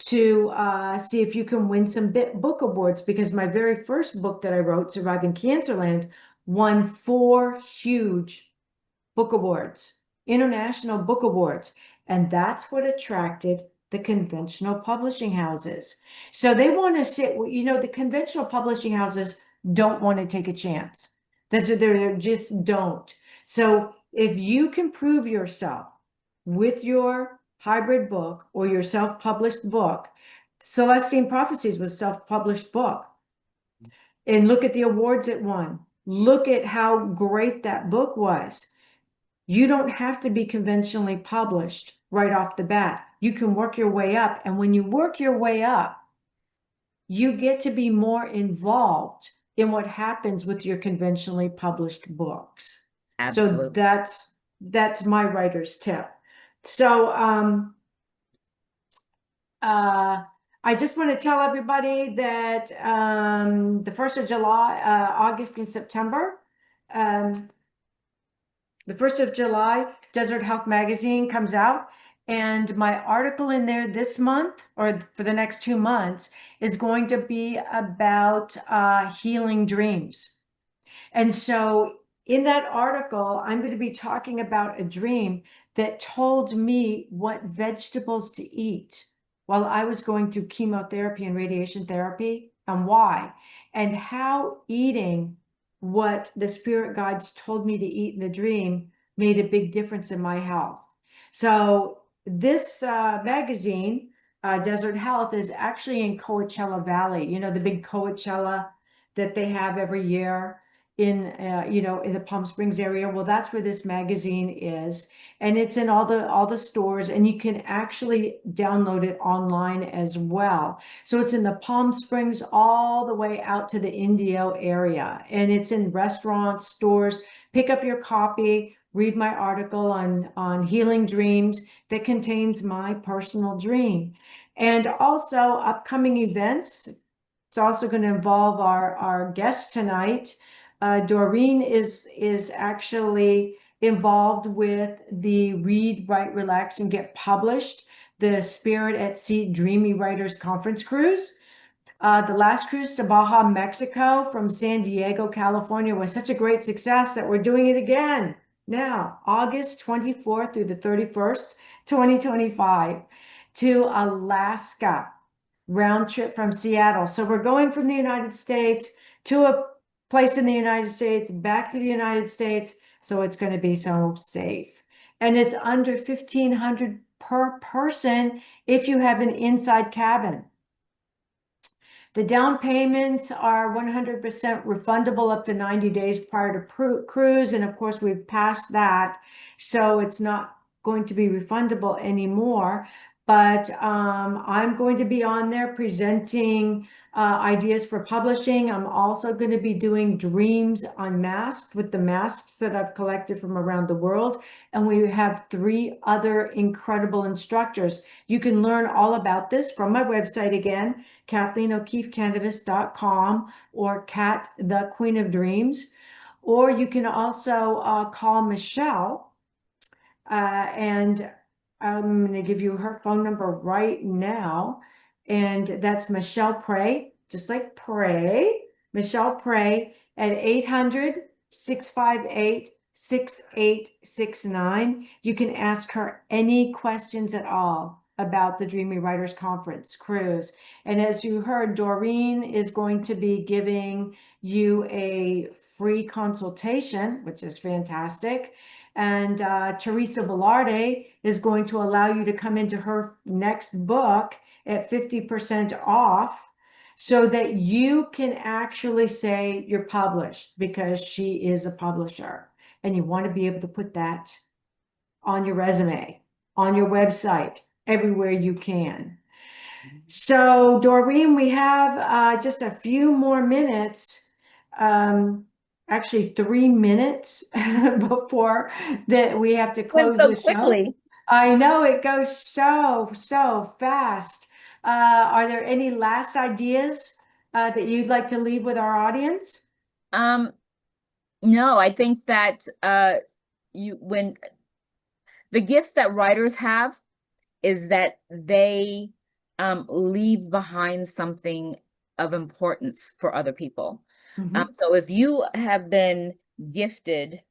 to see if you can win some book awards, because my very first book that I wrote, Surviving Cancerland, won 4 huge book awards, international book awards. And that's what attracted the conventional publishing houses. So they want to sit, the conventional publishing houses don't want to take a chance. They just don't. So if you can prove yourself with your hybrid book or your self-published book, Celestine Prophecies was a self-published book, and look at the awards it won. Look at how great that book was. You don't have to be conventionally published right off the bat. You can work your way up. And when you work your way up, you get to be more involved in what happens with your conventionally published books. Absolutely. So that's my writer's tip. So I just want to tell everybody that the 1st of July, August and September, the 1st of July, Desert Health Magazine comes out, and my article in there this month, or for the next 2 months, is going to be about healing dreams. And so in that article, I'm going to be talking about a dream that told me what vegetables to eat while I was going through chemotherapy and radiation therapy, and why, and how eating what the spirit guides told me to eat in the dream made a big difference in my health. So this magazine, Desert Health, is actually in Coachella Valley. The big Coachella that they have every year in in the Palm Springs area, well, that's where this magazine is, and it's in all the stores, and you can actually download it online as well. So it's in the Palm Springs all the way out to the Indio area, and it's in restaurants, stores. Pick up your copy, read my article on healing dreams that contains my personal dream. And also upcoming events. It's also going to involve our guest tonight. Doreen is actually involved with the Read, Write, Relax, and Get Published, the Spirit at Sea Dreamy Writers Conference Cruise. The last cruise to Baja, Mexico from San Diego, California was such a great success that we're doing it again now, August 24th through the 31st, 2025, to Alaska, round trip from Seattle. So we're going from the United States to a place in the United States, back to the United States. So it's going to be so safe. And it's under $1,500 per person if you have an inside cabin. The down payments are 100% refundable up to 90 days prior to cruise. And of course, we've passed that. So it's not going to be refundable anymore. But I'm going to be on there presenting ideas for publishing. I'm also going to be doing Dreams Unmasked with the masks that I've collected from around the world. And we have 3 other incredible instructors. You can learn all about this from my website again, KathleenO'Keefe-Kanavos.com, or Kat, the Queen of Dreams. Or you can also call Michelle, and I'm going to give you her phone number right now. And that's Michelle Prey, just like pray, Michelle Prey at 800-658-6869. You can ask her any questions at all about the Dreamy Writers Conference cruise. And as you heard, Doreen is going to be giving you a free consultation, which is fantastic. And Teresa Velarde is going to allow you to come into her next book at 50% off so that you can actually say you're published, because she is a publisher. And you want to be able to put that on your resume, on your website, everywhere you can. So Doreen, we have just a few more minutes. Actually 3 minutes before that we have to close the show. I know it goes so fast. Are there any last ideas that you'd like to leave with our audience? No, I think that when the gift that writers have is that they leave behind something of importance for other people. So if you have been gifted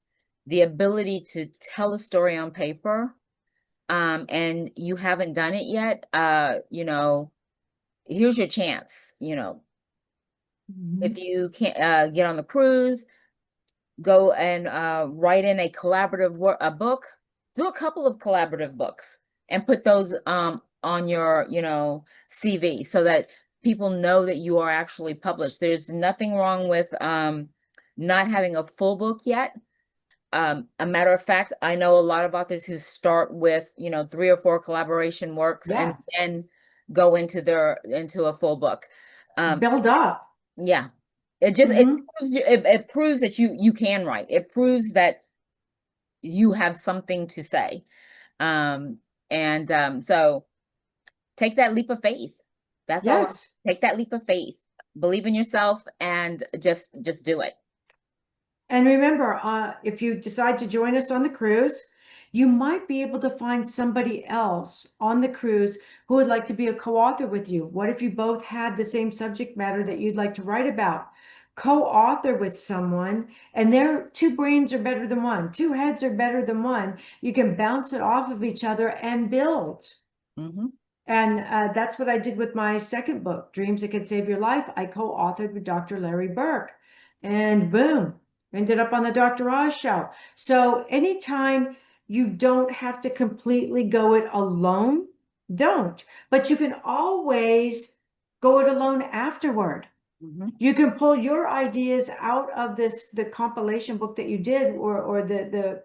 the ability to tell a story on paper, and you haven't done it yet, here's your chance. If you can't get on the cruise, go and write in a collaborative book. Do a couple of collaborative books and put those on your CV so that people know that you are actually published. There's nothing wrong with not having a full book yet. A matter of fact, I know a lot of authors who start with 3 or 4 collaboration works and then go into a full book. Build up. Yeah, it just it proves that you can write. It proves that you have something to say, so take that leap of faith. That's all. Take that leap of faith. Believe in yourself and just do it. And remember, if you decide to join us on the cruise, you might be able to find somebody else on the cruise who would like to be a co-author with you. What if you both had the same subject matter that you'd like to write about? Co-author with someone, and their 2 brains are better than 1. 2 heads are better than 1. You can bounce it off of each other and build. And that's what I did with my second book, Dreams That Could Save Your Life. I co-authored with Dr. Larry Burke, and boom, ended up on the Dr. Oz show. So anytime you don't have to completely go it alone, don't. But you can always go it alone afterward. You can pull your ideas out of the compilation book that you did, or the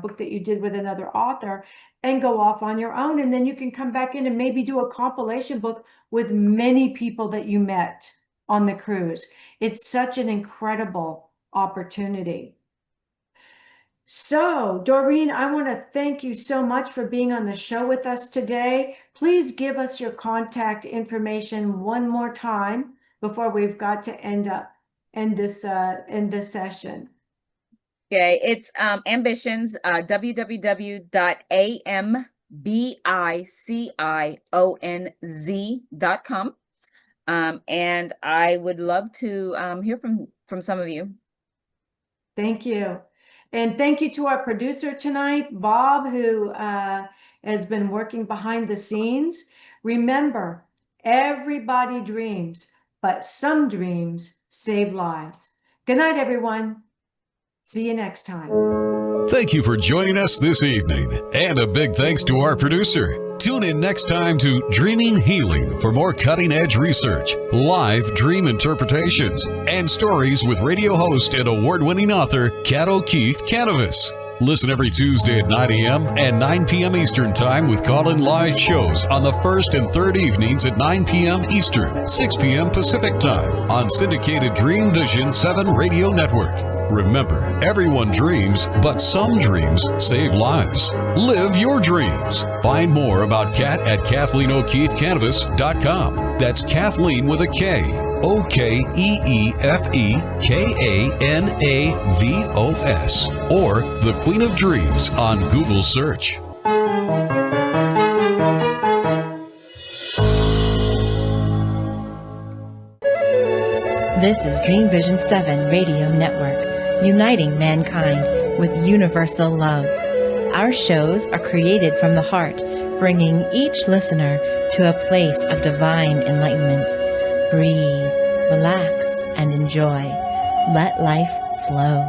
book that you did with another author, and go off on your own. And then you can come back in and maybe do a compilation book with many people that you met on the cruise. It's such an incredible opportunity. So, Doreen, I want to thank you so much for being on the show with us today. Please give us your contact information one more time before we've got to end this session. Okay, it's Ambicionz, www.ambicionz.com. And I would love to hear from some of you. Thank you. And thank you to our producer tonight, Bob, who has been working behind the scenes. Remember, everybody dreams, but some dreams save lives. Good night, everyone. See you next time. Thank you for joining us this evening. And a big thanks to our producer. Tune in next time to Dreaming Healing for more cutting-edge research, live dream interpretations, and stories with radio host and award-winning author Kat O'Keefe-Kanavos. Listen every Tuesday at 9 a.m. and 9 p.m. Eastern Time with call-in live shows on the first and third evenings at 9 p.m. Eastern, 6 p.m. Pacific Time on syndicated Dream Vision 7 radio network. Remember, everyone dreams, but some dreams save lives. Live your dreams. Find more about Kat at KathleenO'Keefe-Kanavos.com. That's Kathleen with a K. OKEEFEKANAVOS. Or The Queen of Dreams on Google search. This is Dream Vision 7 Radio Network, uniting mankind with universal love. Our shows are created from the heart, bringing each listener to a place of divine enlightenment. Breathe, relax, and enjoy. Let life flow.